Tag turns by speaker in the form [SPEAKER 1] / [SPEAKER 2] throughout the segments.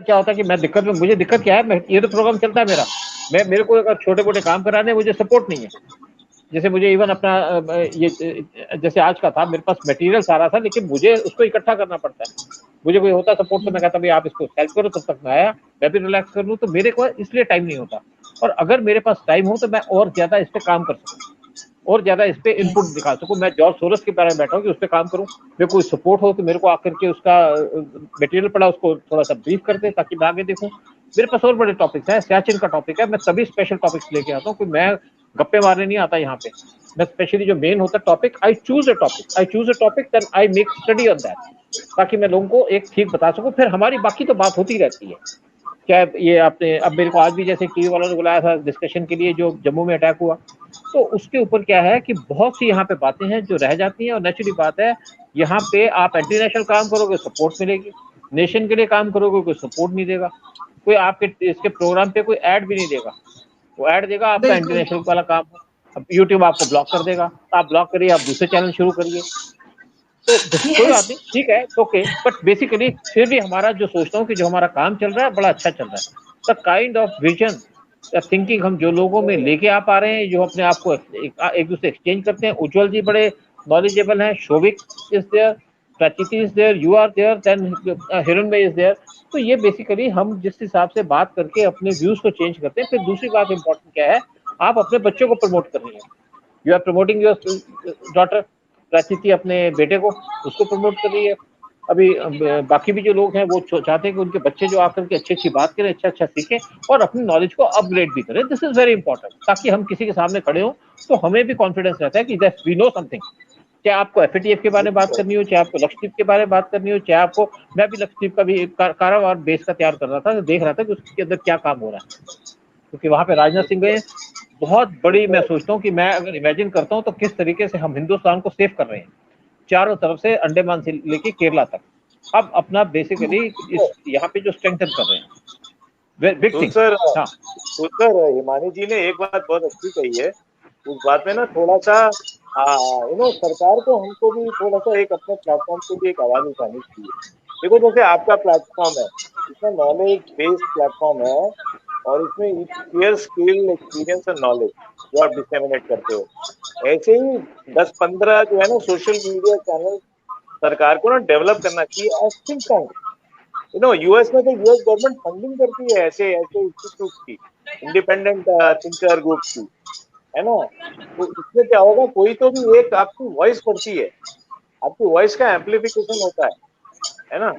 [SPEAKER 1] क्या होता है कि मैं दिक्कत में, मुझे दिक्कत क्या है, मैं ये तो प्रोग्राम चलता है मेरा, मैं मेरे को अगर छोटे मोटे काम कराने मुझे सपोर्ट नहीं है। जैसे मुझे इवन अपना ये जैसे आज का था, मेरे पास मटेरियल सारा था लेकिन मुझे उसको इकट्ठा करना पड़ता है। मुझे कोई होता सपोर्ट तो मैं कहता भाई आप इसको हेल्प करो, तब तक मैं आया, मैं भी रिलैक्स कर लूँ, तो मेरे को इसलिए टाइम नहीं होता। और अगर मेरे पास टाइम हो तो मैं और ज्यादा इस पे काम कर सकूँ और ज्यादा इस पे इनपुट
[SPEAKER 2] यस,
[SPEAKER 1] दिखा सकूं। मैं जॉर्ज सोरस के बारे में बैठा हूँ कि उस पर काम करूं, मेरे को सपोर्ट हो तो मेरे को आकर के उसका मटेरियल पड़ा उसको थोड़ा सा ब्रीफ कर दे ताकि मैं आगे देखूं। मेरे पास और बड़े टॉपिक्स हैं, सियाचिन का टॉपिक है, मैं तभी स्पेशल टॉपिक्स लेके आता हूँ कि मैं गप्पे मारने नहीं आता यहाँ पे। मैं स्पेशली जो मेन होता है topic, I choose a topic then I make study on that, ताकि मैं लोगों को एक ठीक बता सकूं। फिर हमारी बाकी तो बात होती रहती है। क्या ये आपने अब मेरे को आज भी जैसे टीवी वालों ने बुलाया था डिस्कशन के लिए, जो जम्मू में अटैक हुआ, तो उसके ऊपर क्या है कि बहुत सी यहाँ पे बातें हैं जो रह जाती हैं। और नेचुरली बात है, यहाँ पे आप एंटी नेशनल काम करोगे सपोर्ट मिलेगी, नेशन के लिए काम करोगे कोई सपोर्ट नहीं देगा, कोई आपके इसके प्रोग्राम पे कोई ऐड भी नहीं देगा। वो ऐड देगा आपका एंटी
[SPEAKER 2] बिल्कुल।
[SPEAKER 1] नेशनल वाला काम हो, अब यूट्यूब आपको ब्लॉक कर देगा, तो आप ब्लॉक करिए, आप दूसरे चैनल शुरू करिए। तो कोई
[SPEAKER 2] यस,
[SPEAKER 1] बात नहीं, ठीक है, ओके, बट बेसिकली फिर भी हमारा जो सोचता हूँ कि जो हमारा काम चल रहा है बड़ा अच्छा चल रहा है। द काइंड ऑफ विजन या थिंकिंग हम जो लोगों में लेके आ पा रहे हैं, जो अपने आप को एक दूसरे एक्सचेंज करते हैं। उज्जवल जी बड़े नॉलेजेबल हैं, Shobhik is there, Prachiti is there, you are there, then Hiranmay is there. तो ये बेसिकली हम जिस हिसाब से बात करके अपने व्यूज को चेंज करते हैं। फिर दूसरी बात इंपॉर्टेंट क्या है, आप अपने बच्चों को प्रमोट कर रही हैं, you are promoting your daughter, Prachiti अपने बेटे को, उसको प्रमोट कर रही है। अभी बाकी भी जो लोग हैं वो चाहते हैं कि उनके बच्चे जो आकर के अच्छी अच्छी बात करें, अच्छा अच्छा सीखें और अपनी नॉलेज को अपग्रेड भी करें। दिस इज वेरी इंपॉर्टेंट, ताकि हम किसी के सामने खड़े हों तो हमें भी कॉन्फिडेंस रहता है कि यस वी नो समथिंग। चाहे आपको एफएटीएफ के बारे में बात करनी हो, चाहे आपको लक्षद्वीप के बारे में बात करनी हो, चाहे आपको, मैं भी लक्षद्वीप का भी कारावार बेस का तैयार कर रहा था, तो देख रहा था कि उसके अंदर क्या काम हो रहा है, क्योंकि वहां पे राजनाथ सिंह गए। बहुत बड़ी, मैं सोचता हूँ कि मैं अगर इमेजिन करता हूँ तो किस तरीके से हम हिंदुस्तान को सेव कर रहे हैं, चारों तरफ से अंडमान से लेके केरला तक। अब अपना बेसिकली इस यहाँ पे जो स्ट्रेंथन कर रहे हैं, बिग
[SPEAKER 3] तो
[SPEAKER 1] थिंग।
[SPEAKER 3] सर
[SPEAKER 1] हाँ
[SPEAKER 3] तो सर हिमानी जी ने एक बात बहुत अच्छी कही है। उस बात में ना थोड़ा सा सरकार को, हमको भी थोड़ा सा एक अपने प्लेटफॉर्म पे भी एक आवाज उठानी चाहिए। देखो जैसे आपका प्लेटफॉर्म है, इसमें नॉलेज बेस्ड प्लेटफॉर्म है और इसमें शेयर स्किल एक्सपीरियंस और नॉलेज जो आप डिसेमिनेट करते हो। ऐसे ही 10-15 जो है ना सोशल मीडिया चैनल सरकार को ना डेवलप करना चाहिए एज थिंक टैंक। यूएस में तो यूएस गवर्नमेंट फंडिंग करती है ऐसे ऐसे इंस्टीट्यूट की, इंडिपेंडेंट थिंकर ग्रुप की, है ना। तो इसमें क्या होगा, कोई तो भी एक आपकी वॉइस पड़ती है, आपकी वॉइस का एम्पलीफिकेशन होता है ना,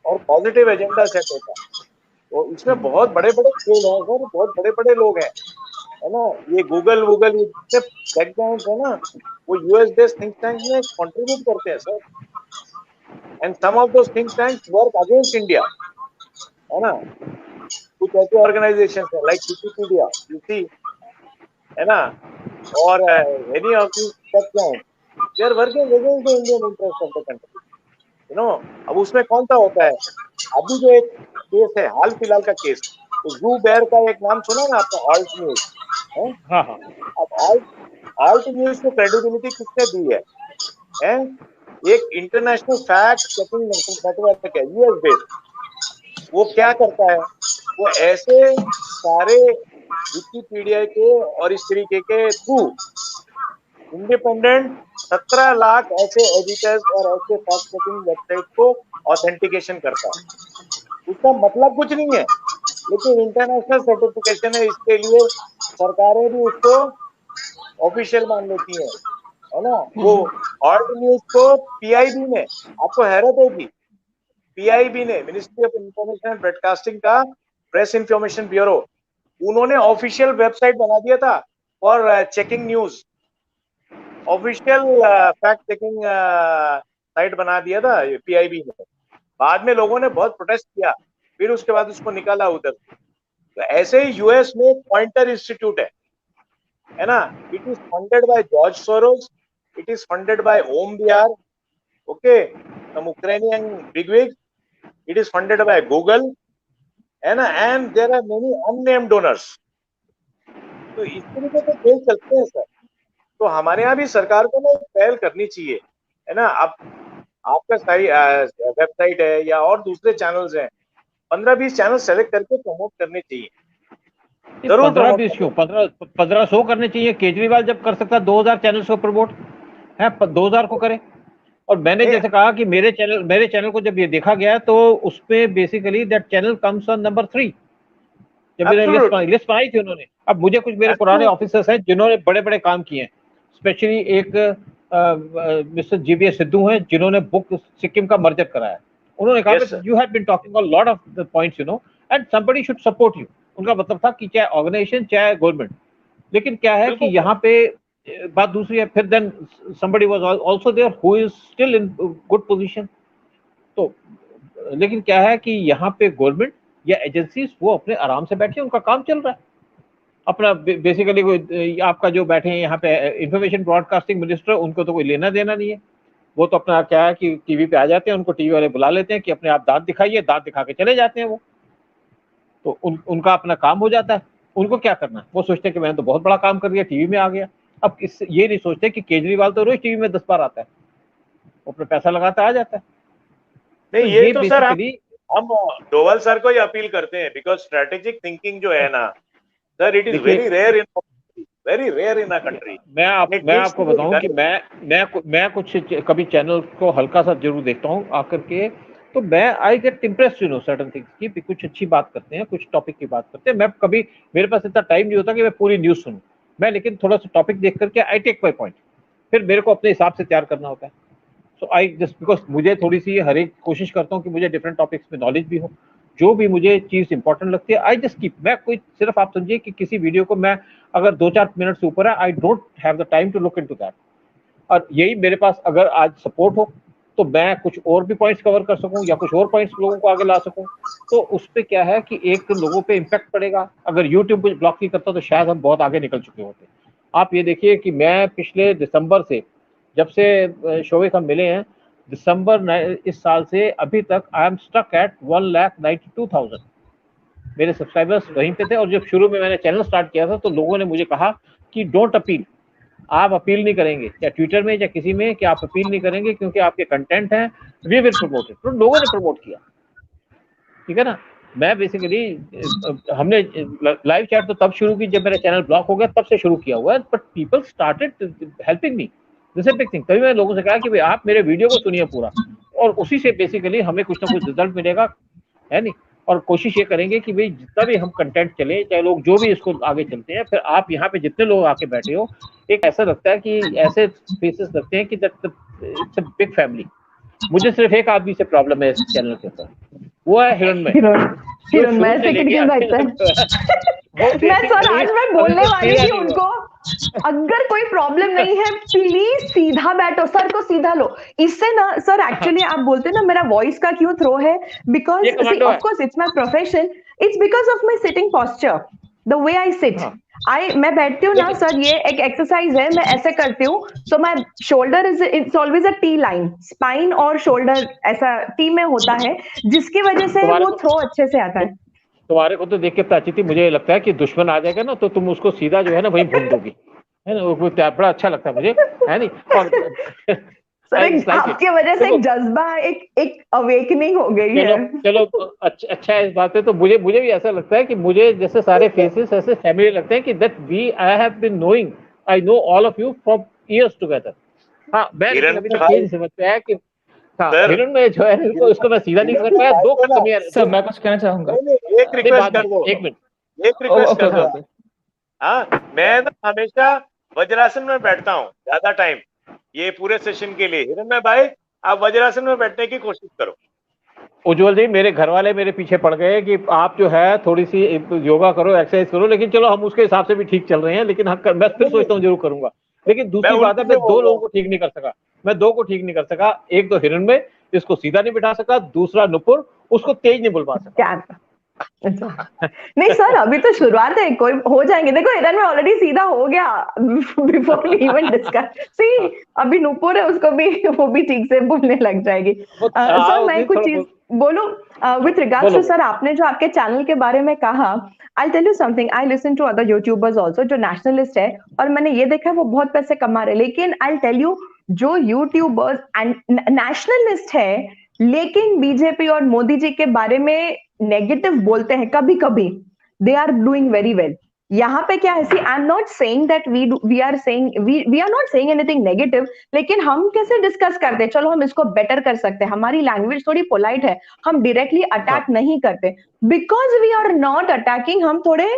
[SPEAKER 3] और पॉजिटिव एजेंडा सेट होता है। तो इसमें बहुत बड़े बड़े खेल हैं सर, बहुत बड़े बड़े लोग हैं, है ना। ये गूगल वूगल ये जितने बैकग्राउंड है ना, वो यूएस बेस्ड थिंक टैंक में कंट्रीब्यूट करते हैं sir. And some of those think tanks work against India, है ना। कुछ ऐसे ऑर्गेनाइजेशन है लाइक विकिपीडिया, यू सी, है ना, और any of these tech giants, they are working against the Indian interest of the country, you know. अब उसमें कौन सा होता है, अभी जो एक केस है हाल फिलहाल का केस, तो जू बेयर का एक नाम सुना ना आपने, ऑल्ट न्यूज है।
[SPEAKER 1] हाँ हाँ
[SPEAKER 3] अब ऑल्ट ऑल्ट न्यूज को क्रेडिबिलिटी किसने दी है? एक इंटरनेशनल फैक्ट चेकिंग नेटवर्क है यूएस बेस्ड। वो क्या करता है, वो ऐसे सारे विकिपीडिया के और इस तरीके के थ्रू इंडिपेंडेंट 17 लाख ऐसे एडिटर्स और ऐसे फैक्ट चेकिंग वेबसाइट को ऑथेंटिकेशन करता है। उसका मतलब कुछ नहीं है, लेकिन इंटरनेशनल सर्टिफिकेशन है, इसके लिए सरकारें भी उसको ऑफिशियल मान लेती हैं, है ना। वो ऑल्ट न्यूज को पीआईबी ने, आपको हैरत होगी, पीआईबी ने, ministry of information and broadcasting का प्रेस इंफॉर्मेशन ब्यूरो, उन्होंने ऑफिशियल वेबसाइट बना दिया था for checking news, official fact checking site बना दिया था पीआईबी ने। बाद में लोगों ने बहुत प्रोटेस्ट किया, फिर उसके बाद उसको निकाला उधर। तो ऐसे ही यूएस में पॉइंटर इंस्टीट्यूट है ना। It is funded by George Soros, it is funded by Omidyar, okay, some Ukrainian bigwigs. It is funded by Google, है ना, and there are many unnamed donors. तो इस तरीके से खेल चलते हैं सर। तो हमारे यहाँ भी सरकार को ना एक पहल करनी चाहिए, है ना। अब आपका सारी वेबसाइट है या और दूसरे चैनल्स हैं, 15-20 चैनल सेलेक्ट करके प्रमोट करने चाहिए, जरूर
[SPEAKER 1] 15-20 क्यों, 1500 करने चाहिए। केजरीवाल जब कर सकता 2000 चैनल्स को प्रमोट है, 2000 को करे। और मैंने जैसे कहा कि मेरे चैनल को जब ये देखा गया तो उसपे basically that channel comes on number 3 जब मैंने लिस्ट बनाई थी उन्होंने। अब मुझे कुछ मेरे पुराने ऑफिसर्स हैं जिन्होंने बड़े बड़े काम किए हैं, स्पेशली एक मिस्टर जीवीएस सिद्धू हैं जिन्होंने बुक सिक्किम का मर्जर कराया। उन्होंने कहा you have been talking a lot of the points you know and somebody should support you. उनका मतलब था कि चाहे ऑर्गेनाइजेशन चाहे गवर्नमेंट, लेकिन क्या है कि यहाँ पे बात दूसरी है। फिर then somebody was also there who is still in good position। तो लेकिन क्या है कि यहाँ पे गवर्नमेंट या एजेंसीज वो अपने आराम से बैठे, उनका काम चल रहा है अपना। बेसिकली कोई आपका जो बैठे हैं यहाँ पे इंफॉर्मेशन ब्रॉडकास्टिंग मिनिस्टर, उनको तो कोई लेना देना नहीं है। वो तो अपना क्या है कि टीवी पे आ जाते हैं, उनको टीवी वाले बुला लेते हैं कि अपने आप दांत दिखाइए, दांत दिखा के चले जाते हैं वो। तो उनका अपना काम हो जाता है। उनको क्या करना है, वो सोचते हैं कि मैंने तो बहुत बड़ा काम कर दिया, टीवी में आ गया। अब ये नहीं सोचते कि केजरीवाल तो रोज टीवी में 10 बार आता है, वो अपना पैसा लगाता आ जाता है।
[SPEAKER 3] नहीं तो ये तो सर हम डोवाल सर को ही अपील करते हैं, बिकॉज स्ट्रेटेजिक थिंकिंग जो है ना sir, it is very rare in a country.
[SPEAKER 1] मैं आपको बताऊं कि मैं कुछ कभी चैनल को हल्का सा जरूर देखता हूं आकर के, तो मैं I get impressed you know certain things की कुछ अच्छी बात करते हैं, कुछ टॉपिक की बात करते हैं। मैं कभी, मेरे पास इतना टाइम नहीं होता कि मैं पूरी न्यूज सुनूं, मैं लेकिन थोड़ा सा टॉपिक देख करके आई टेक माई पॉइंट, फिर मेरे को अपने हिसाब से तैयार करना होता है। सो आई जस्ट बिकॉज मुझे थोड़ी सी हर एक कोशिश करता हूँ कि मुझे डिफरेंट टॉपिक्स में नॉलेज भी हो, जो भी मुझे चीज इंपॉर्टेंट लगती है आई जस्ट कीप। मैं कोई सिर्फ आप समझिए कि किसी वीडियो को मैं अगर 2-4 मिनट से ऊपर है, I don't have the time to look into that. और यही मेरे पास अगर आज सपोर्ट हो तो मैं कुछ और भी पॉइंट्स कवर कर सकूं या कुछ और पॉइंट्स लोगों को आगे ला सकूं, तो उस पर क्या है कि एक लोगों पे इम्पैक्ट पड़ेगा। अगर यूट्यूब कुछ ब्लॉक नहीं करता तो शायद हम बहुत आगे निकल चुके होते। आप ये देखिए कि मैं पिछले दिसंबर से, जब से शोविक हम मिले हैं, दिसंबर इस साल से अभी तक आई एम स्टक एट 1,92,000 मेरे सब्सक्राइबर्स वहीं पे थे। और जब शुरू में मैंने चैनल स्टार्ट किया था तो लोगों ने मुझे कहा कि डोंट अपील, आप अपील नहीं करेंगे या ट्विटर में या किसी में कि आप अपील नहीं करेंगे क्योंकि आपके कंटेंट हैं, वी विल प्रमोट इट। तो लोगों ने प्रमोट किया, ठीक है ना। मैं बेसिकली हमने लाइव चैट तो तब शुरू की जब मेरा चैनल ब्लॉक हो गया, तब से शुरू किया हुआ है, but people started helping me. This is big thing. तभी मैंने लोगों से कहा कि भाई आप मेरे वीडियो को सुनिए पूरा, और उसी से बेसिकली हमें कुछ ना कुछ रिजल्ट मिलेगा, है नहीं। और कोशिश ये करेंगे कि भाई जितना भी हम कंटेंट चले, चाहे लोग जो भी इसको आगे चलते हैं, फिर आप यहाँ पे जितने लोग आके बैठे हो, एक ऐसा लगता है कि ऐसे फेसेस लगते हैं कि इट्स अ बिग फैमिली। मुझे सिर्फ एक आदमी से प्रॉब्लम है इस चैनल के ऊपर, वो है हिरणमय।
[SPEAKER 2] हिरणमय से कितनी सकता है। मैं सर आज मैं बोलने वाली थी उनको, अगर कोई प्रॉब्लम नहीं है प्लीज सीधा बैठो, सर को सीधा लो। इससे ना सर एक्चुअली आप बोलते ना मेरा वॉइस का क्यों थ्रो है, because of course it's my profession, it's because of my sitting posture, the way I sit. मैं बैठती हूँ ना सर, ये एक एक्सरसाइज है, मैं ऐसे करती हूँ, so my shoulder is it's always a T line, spine और शोल्डर ऐसा टी में होता है, जिसकी वजह से वो थ्रो अच्छे से आता है।
[SPEAKER 1] तुम्हारे को तो देख के प्राची, मुझे लगता है कि दुश्मन आ जाएगा ना तो तुम उसको सीधा जो है ना वहीं भून दोगी, है ना। वो बड़ा अच्छा लगता है मुझे, है नहीं। और
[SPEAKER 2] सर आपकी वजह से एक जज्बा, एक अवेकनिंग हो गई है।
[SPEAKER 1] चलो अच्छा है इस बात है। तो मुझे भी ऐसा लगता है कि मुझे जैसे सारे फेसेस ऐसे फैमिली लगते हैं कि that we I have been knowing, I know all of you from years together. हाँ, मैं अभी तक ये नहीं समझ पाया कि हिरण में जो है उसको मैं सीधा नहीं समझ पाया। दो कमियां।
[SPEAKER 4] सर मैं कुछ कहना चाहूंगा,
[SPEAKER 3] एक रिक्वेस्ट कर दो,
[SPEAKER 1] एक
[SPEAKER 3] रिक्वेस्ट कर दो। हाँ, मैं ना हमेशा वज्रासन में बैठता हूँ ज्यादा टाइम ये पूरे सेशन के लिए। हिरण में भाई आप वज्रासन में बैठने की कोशिश करो।
[SPEAKER 1] उज्जवल जी, मेरे घर वाले मेरे पीछे पड़ गए कि आप जो है थोड़ी सी योगा करो, एक्सरसाइज करो, लेकिन चलो हम उसके हिसाब से भी ठीक चल रहे हैं। लेकिन मैं फिर सोचता हूँ जरूर करूंगा। लेकिन दूसरी बात है, मैं दो लोगों को ठीक नहीं कर सका, एक तो हिरण में इसको सीधा नहीं बिठा सका, दूसरा नुपुर उसको तेज नहीं बुलवा सका।
[SPEAKER 2] नहीं सर, अभी तो शुरुआत है, कोई हो जाएंगे। देखो हिरण में ऑलरेडी सीधा हो गया बिफोर वी इवन डिस्कस। सी अभी नुपुर है, उसको भी वो भी ठीक से बोलने लग जाएगी। सर मैं कुछ चीज बोलूं विथ रिगार्ड्स टू सर, आपने जो आपके चैनल के बारे में कहा, I tell you something, I listen to other YouTubers also जो नेशनलिस्ट है, और मैंने ये देखा है वो बहुत पैसे कमा रहे, लेकिन आई टेल यू जो यूट्यूबर्स नेशनलिस्ट है लेकिन बीजेपी और मोदी जी के बारे में नेगेटिव बोलते हैं कभी कभी, they are doing very well. यहाँ पे क्या है, see I am not saying that we are saying we are not saying anything negative, लेकिन हम कैसे डिस्कस करते हैं, चलो हम इसको बेटर कर सकते हैं, हमारी लैंग्वेज थोड़ी पोलाइट है, हम डायरेक्टली अटैक नहीं करते, because we are not attacking, हम थोड़े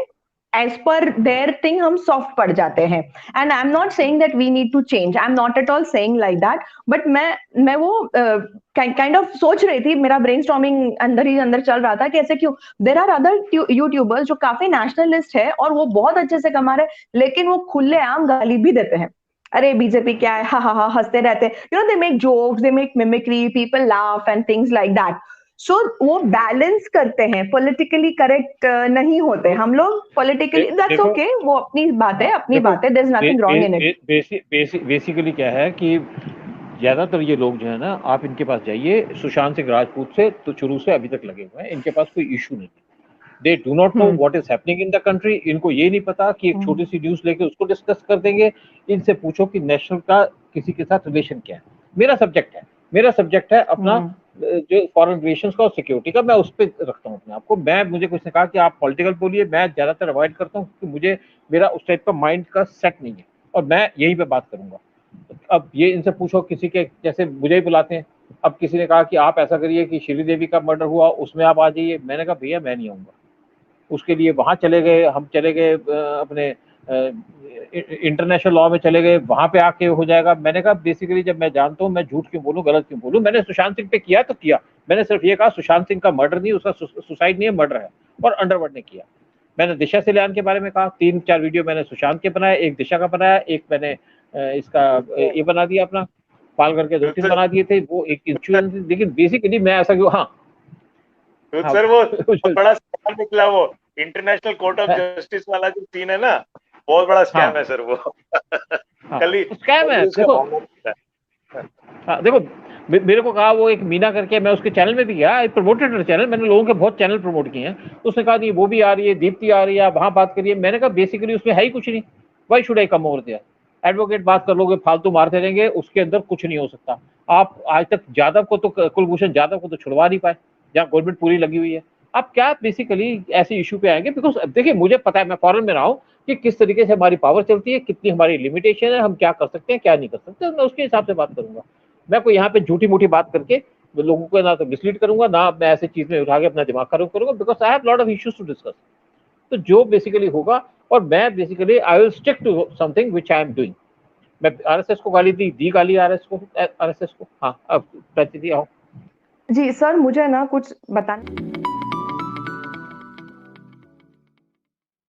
[SPEAKER 2] एज पर देयर थिंग हम सॉफ्ट पड़ जाते हैं। And I am not saying that we need to change, I am not at all saying like that, but मैं वो काइंड ऑफ सोच रही थी, मेरा ब्रेनस्टॉर्मिंग अंदर ही अंदर चल रहा था कि ऐसे क्यों, देयर आर अदर यूट्यूबर्स जो काफी नेशनलिस्ट है और वो बहुत अच्छे से कमा रहे, लेकिन वो खुलेआम गाली भी देते हैं, अरे बीजेपी क्या है, हा हा हा, हंसते रहते, you know, they make jokes, they make mimicry, people laugh and things like that. So वो बैलेंस करते हैं, पॉलिटिकली करेक्ट नहीं होते हम लोग, पॉलिटिकली दैट्स ओके, वो अपनी बात है, अपनी बात है, there is nothing wrong in it.
[SPEAKER 1] Basically क्या है कि ज्यादातर ये लोग जो है ना, आप इनके पास जाइए, सुशांत सिंह राजपूत से तो शुरू से अभी तक लगे हुए हैं, इनके पास कोई इशू नहीं है, they do not know what is happening in the country, इनको ये नहीं पता कि एक छोटी सी न्यूज लेके उसको डिस्कस कर देंगे। इनसे पूछो कि नेशनल का किसी के साथ रिलेशन क्या है। मेरा सब्जेक्ट है अपना जो फॉरेन रिलेशंस का और सिक्योरिटी का, मैं उस पर रखता हूँ अपने आप को। मुझे कुछ ने कहा कि आप पॉलिटिकल बोलिए, मैं ज्यादातर अवॉइड करता हूँ क्योंकि मुझे मेरा उस टाइप का माइंड का सेट नहीं है और मैं यहीं पे बात करूंगा। अब ये इनसे पूछो किसी के, जैसे मुझे ही बुलाते हैं, अब किसी ने कहा कि आप ऐसा करिए कि श्रीदेवी का मर्डर हुआ उसमें आप आ जाइए, मैंने कहा भैया मैं नहीं आऊंगा, उसके लिए वहां चले गए, हम चले गए अपने इंटरनेशनल लॉ में चले गए, वहां पे आके हो जाएगा। मैंने कहा बेसिकली जब मैं जानता हूँ मैं झूठ क्यों बोलूं, गलत क्यों बोलूं, मैंने सुशांत सिंह पे किया तो किया, मैंने सिर्फ ये कहा सुशांत सिंह का मर्डर नहीं, उसका सुसाइड नहीं है, मर्डर है, और अंडरवर्ल्ड ने किया। मैंने दिशा सल्यान के बारे में कहा, 3-4 वीडियो मैंने सुशांत के बनाया, एक दिशा का बनाया, एक मैंने इसका ये बना दिया अपना पालघर के 2-3 बना दिए थे, वो एक इंश्योरेंस। लेकिन बेसिकली मैं ऐसा क्यों, हाँ
[SPEAKER 3] सर वो बड़ा स्कैम निकला, वो इंटरनेशनल कोर्ट ऑफ जस्टिस वाला जो सीन है ना, बहुत बड़ा स्कैम है सर वो। कल
[SPEAKER 1] स्कैम है, देखो मेरे को कहा वो एक मीना करके, मैं उसके चैनल में भी गया, प्रमोटेड चैनल, मैंने लोगों के बहुत चैनल प्रमोट किए हैं, उसने कहा नहीं वो भी आ रही है, दीप्ति आ रही है, वहां बात करिए। मैंने कहा बेसिकली उसमें है ही कुछ नहीं, why should I come over there, advocate बात कर लोगे, फालतू मारते रहेंगे, उसके अंदर कुछ नहीं हो सकता। आप आज तक जाधव को तो, कुलभूषण जाधव को तो छुड़वा नहीं पाए, जहाँ गवर्नमेंट पूरी लगी हुई है। आप क्या बेसिकली ऐसे इशू पे आएंगे, बिकॉज देखिए मुझे पता है, मैं फॉरेन में रहा हूँ कि किस तरीके से हमारी पावर चलती है, कितनी हमारी लिमिटेशन है, हम क्या कर सकते हैं क्या नहीं कर सकते, मैं उसके हिसाब से बात करूंगा। मैं कोई यहाँ पे झूठी मूठी बात करके लोगों को ना तो मिसलीड करूंगा, ना मैं ऐसे चीज में उठा के अपना दिमाग खराब करूंगा, because I have lot of issues to discuss. तो जो बेसिकली होगा, और मैं basically I will stick to something which I am doing. मैं आरएसएस को गाली दी गाली आरएसएस को, हाँ अब प्रतिक्रिया
[SPEAKER 2] जी सर, मुझे ना कुछ बताना।